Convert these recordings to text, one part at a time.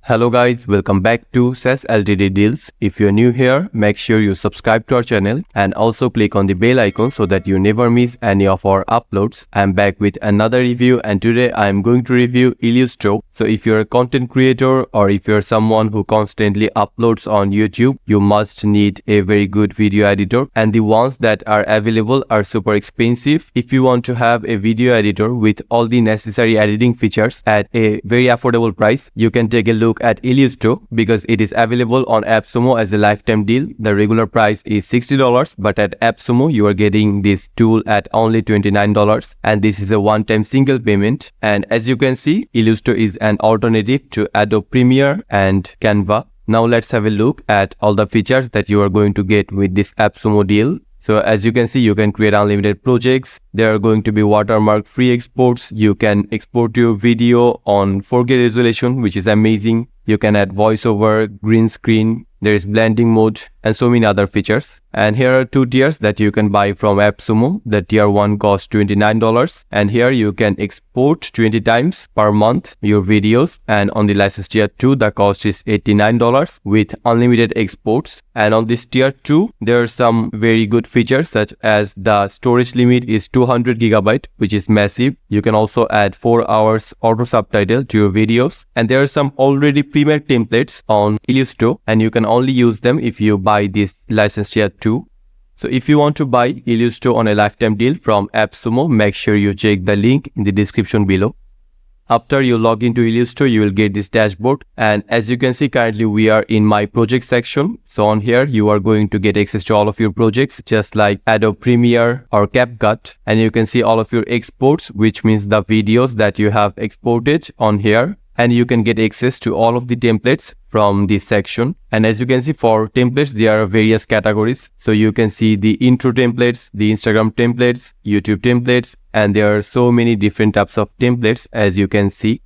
Hello guys, welcome back to SaaS Ltd Deals. If you're new here, make sure you subscribe to our channel and also click on the bell icon so that you never miss any of our uploads. I'm back with another review and today I'm going to review Illusto. So if you're a content creator or if you're someone who constantly uploads on YouTube, you must need a very good video editor, and the ones that are available are super expensive. If you want to have a video editor with all the necessary editing features at a very affordable price, you can take a look at Illusto because it is available on Appsumo as a lifetime deal. The regular price is $60, but at Appsumo you are getting this tool at only $29, and this is a one-time single payment. And as you can see, Illusto is an alternative to Adobe Premiere and Canva. Now let's have a look at all the features that you are going to get with this Appsumo deal. So as you can see, you can create unlimited projects. There are going to be watermark free exports. You can export your video on 4K resolution, which is amazing. You can add voiceover, green screen, there is blending mode and so many other features. And here are two tiers that you can buy from Appsumo. The tier 1 costs $29, and here you can export 20 times per month your videos. And on the license tier 2, the cost is $89 with unlimited exports. And on this tier 2, there are some very good features such as the storage limit is 200 GB, which is massive. You can also add 4 hours auto subtitle to your videos. And there are some already pre-made templates on Illusto, and you can only use them if you buy this license tier 2. So if you want to buy Illusto on a lifetime deal from Appsumo, make sure you check the link in the description below. After you log into Illusto, you will get this dashboard, and as you can see, currently we are in my project section. So on here you are going to get access to all of your projects just like Adobe Premiere or CapCut, and you can see all of your exports, which means the videos that you have exported on here. And you can get access to all of the templates from this section. And as you can see, for templates, there are various categories. So you can see the intro templates, the Instagram templates, YouTube templates, and there are so many different types of templates as you can see.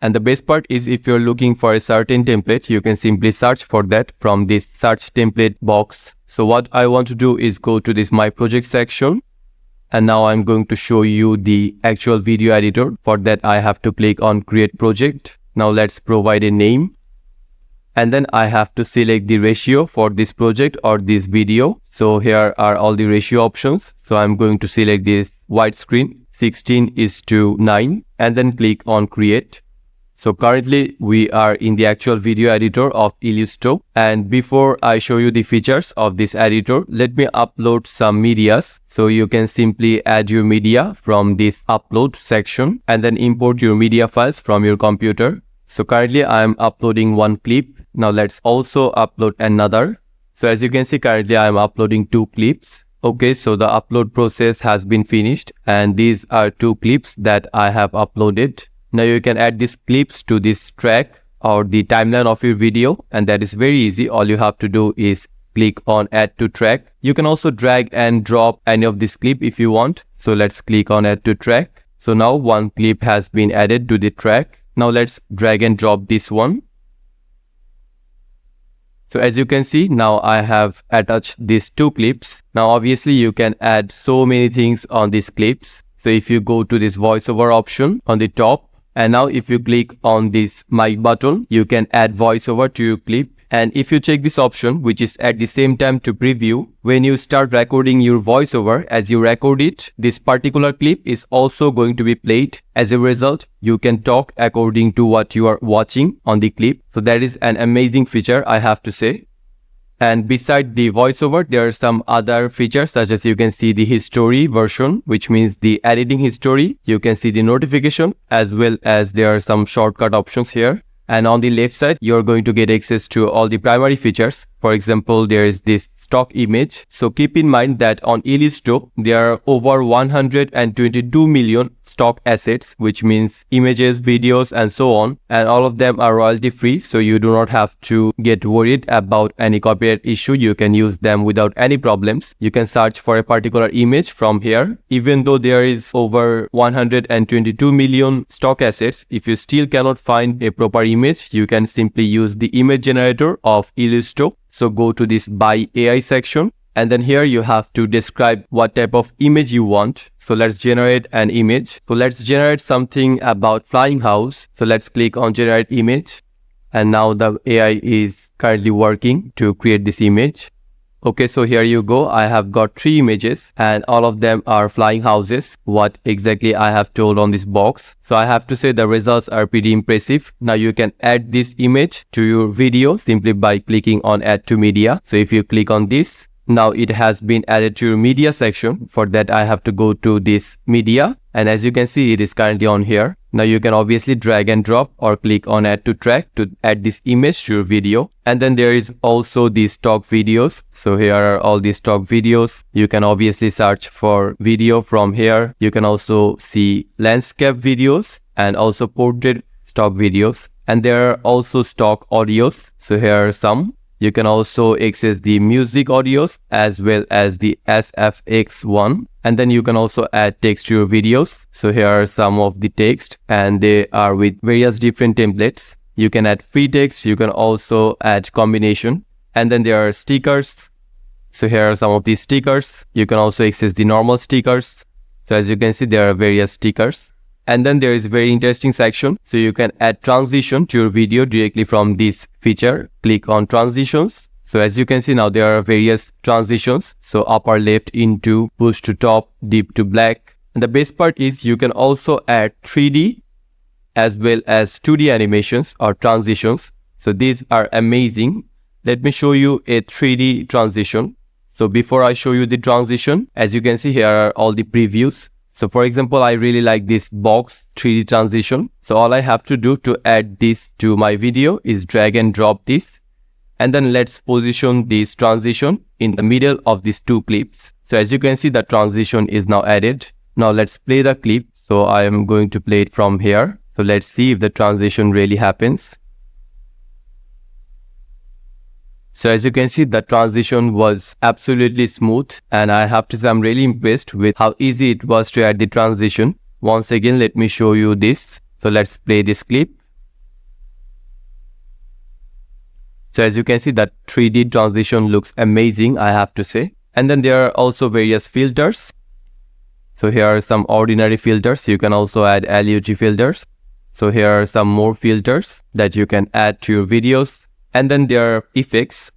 And the best part is if you're looking for a certain template, you can simply search for that from this search template box. So what I want to do is go to this My Project section. And now I'm going to show you the actual video editor. For that, I have to click on Create Project. Now let's provide a name. And then I have to select the ratio for this project or this video. So here are all the ratio options. So I'm going to select this widescreen 16:9 and then click on Create. So currently we are in the actual video editor of Illusto, and before I show you the features of this editor, let me upload some medias. So you can simply add your media from this upload section and then import your media files from your computer. So currently I am uploading one clip. Now let's also upload another. So as you can see, currently I am uploading 2 clips. Okay, so the upload process has been finished, and these are 2 clips that I have uploaded. Now you can add these clips to this track or the timeline of your video, and that is very easy. All you have to do is click on Add to Track. You can also drag and drop any of this clip if you want. So let's click on Add to Track. So now one clip has been added to the track. Now let's drag and drop this one. So as you can see, now I have attached these 2 clips. Now obviously you can add so many things on these clips. So if you go to this voiceover option on the top, and now if you click on this mic button, you can add voiceover to your clip. And if you check this option, which is at the same time to preview, when you start recording your voiceover, as you record it, this particular clip is also going to be played. As a result, you can talk according to what you are watching on the clip. So that is an amazing feature, I have to say. And beside the voiceover, there are some other features such as you can see the history version, which means the editing history. You can see the notification, as well as there are some shortcut options here. And on the left side, you're going to get access to all the primary features. For example, there is this stock image. So keep in mind that on Illusto, there are over 122 million stock assets, which means images, videos, and so on. And all of them are royalty free. So you do not have to get worried about any copyright issue. You can use them without any problems. You can search for a particular image from here. Even though there is over 122 million stock assets, if you still cannot find a proper image, you can simply use the image generator of Illusto. So go to this Buy AI section, and then here you have to describe what type of image you want. So let's generate an image. So let's generate something about flying house. So let's click on generate image. and now the AI is currently working to create this image. Okay, so here you go. I have got 3 images and all of them are flying houses, what exactly I have told on this box. So I have to say the results are pretty impressive. Now you can add this image to your video simply by clicking on add to media. So if you click on this, now it has been added to your media section. For that I have to go to this media, and as you can see it is currently on here. Now you can obviously drag and drop or click on add to track to add this image to your video. And then there is also the stock videos. So here are all the stock videos. You can obviously search for video from here. You can also see landscape videos and also portrait stock videos. And there are also stock audios. So here are some. You can also access the music audios as well as the SFX one. And then you can also add text to your videos. So here are some of the text and they are with various different templates. You can add free text. You can also add combination. And then there are stickers. So here are some of these stickers. You can also access the normal stickers. So as you can see, there are various stickers. And then there is a very interesting section. So you can add transition to your video directly from this feature. Click on transitions. So as you can see now there are various transitions. So upper left into, push to top, deep to black. And the best part is you can also add 3D as well as 2D animations or transitions. So these are amazing. Let me show you a 3D transition. So before I show you the transition, as you can see here are all the previews. So for example, I really like this box 3D transition. So all I have to do to add this to my video is drag and drop this. And then let's position this transition in the middle of these 2 clips. So as you can see, the transition is now added. Now let's play the clip. So I am going to play it from here. So let's see if the transition really happens. So as you can see, the transition was absolutely smooth, and I have to say I'm really impressed with how easy it was to add the transition. Once again, let me show you this. So let's play this clip. So as you can see, that 3D transition looks amazing, I have to say. And then there are also various filters. So here are some ordinary filters. You can also add LUT filters. So here are some more filters that you can add to your videos. And then there are effects.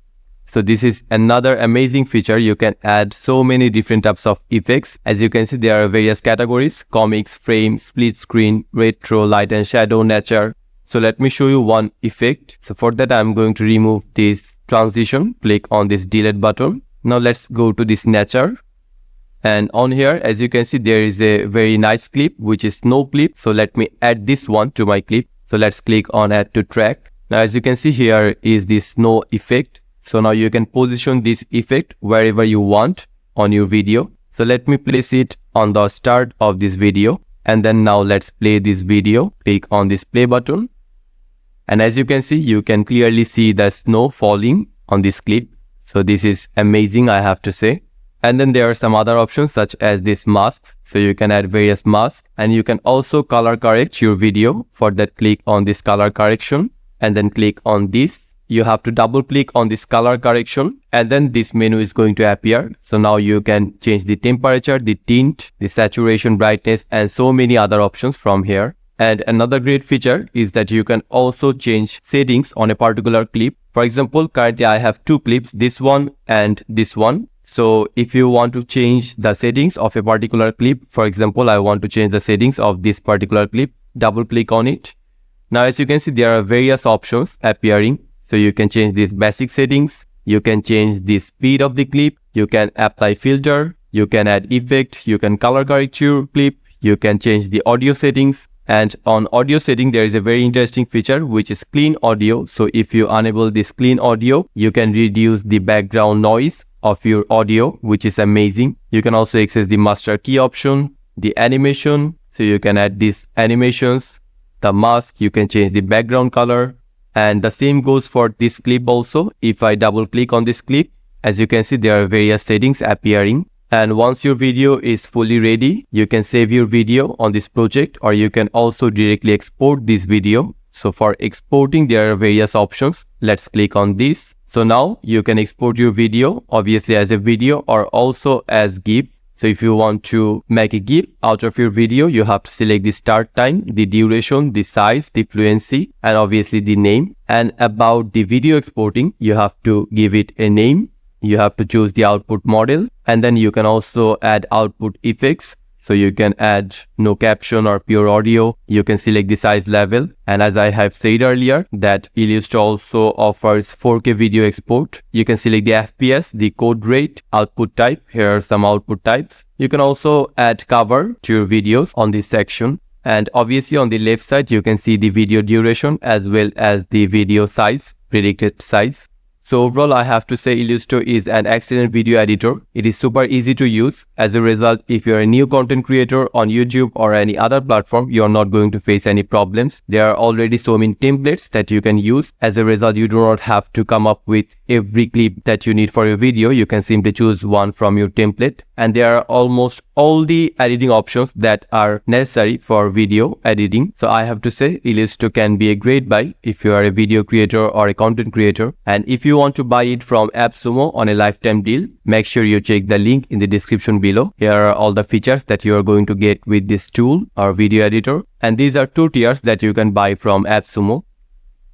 So this is another amazing feature. You can add so many different types of effects. As you can see, there are various categories: comics, frame, split screen, retro, light and shadow, nature. So let me show you one effect. So for that, I'm going to remove this transition. Click on this delete button. Now let's go to this nature. And on here, as you can see, there is a very nice clip, which is snow clip. So let me add this one to my clip. So let's click on add to track. Now, as you can see, here is the snow effect. So now you can position this effect wherever you want on your video. So let me place it on the start of this video. And then now let's play this video. Click on this play button. And as you can see, you can clearly see the snow falling on this clip. So this is amazing, I have to say. And then there are some other options such as this masks. So you can add various masks, and you can also color correct your video. For that, click on this color correction. And then click on this. You have to double click on this color correction, and then this menu is going to appear. So now you can change the temperature, the tint, the saturation, brightness, and so many other options from here. And another great feature is that you can also change settings on a particular clip. For example, currently I have 2 clips, this one and this one. So if you want to change the settings of a particular clip, for example, I want to change the settings of this particular clip, double click on it. Now, as you can see, there are various options appearing. So you can change these basic settings. You can change the speed of the clip. You can apply filter. You can add effect. You can color correct your clip. You can change the audio settings. And on audio setting, there is a very interesting feature, which is clean audio. So if you enable this clean audio, you can reduce the background noise of your audio, which is amazing. You can also access the master key option, the animation. So you can add these animations. The mask, you can change the background color, and the same goes for this clip also. If I double click on this clip, as you can see, there are various settings appearing. And once your video is fully ready, you can save your video on this project, or you can also directly export this video. So for exporting, there are various options. Let's click on this. So now you can export your video, obviously as a video or also as GIF. So if you want to make a GIF out of your video, you have to select the start time, the duration, the size, the fluency, and obviously the name. And about the video exporting, you have to give it a name. You have to choose the output model, and then you can also add output effects. So you can add no caption or pure audio. You can select the size level. And as I have said earlier, that Illusto also offers 4K video export. You can select the FPS, the code rate, output type. Here are some output types. You can also add cover to your videos on this section. And obviously on the left side, you can see the video duration as well as the video size, predicted size. So overall, I have to say Illusto is an excellent video editor. It is super easy to use. As a result, if you're a new content creator on YouTube or any other platform, you're not going to face any problems. There are already so many templates that you can use. As a result, you do not have to come up with every clip that you need for your video. You can simply choose one from your template. And there are almost all the editing options that are necessary for video editing. So I have to say Illusto can be a great buy if you are a video creator or a content creator. And if you want to buy it from Appsumo on a lifetime deal, make sure you check the link in the description below. Here are all the features that you are going to get with this tool or video editor. And these are 2 tiers that you can buy from Appsumo.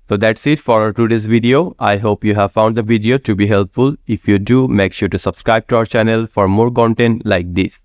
So that's it for today's video. I hope you have found the video to be helpful. If you do, make sure to subscribe to our channel for more content like this.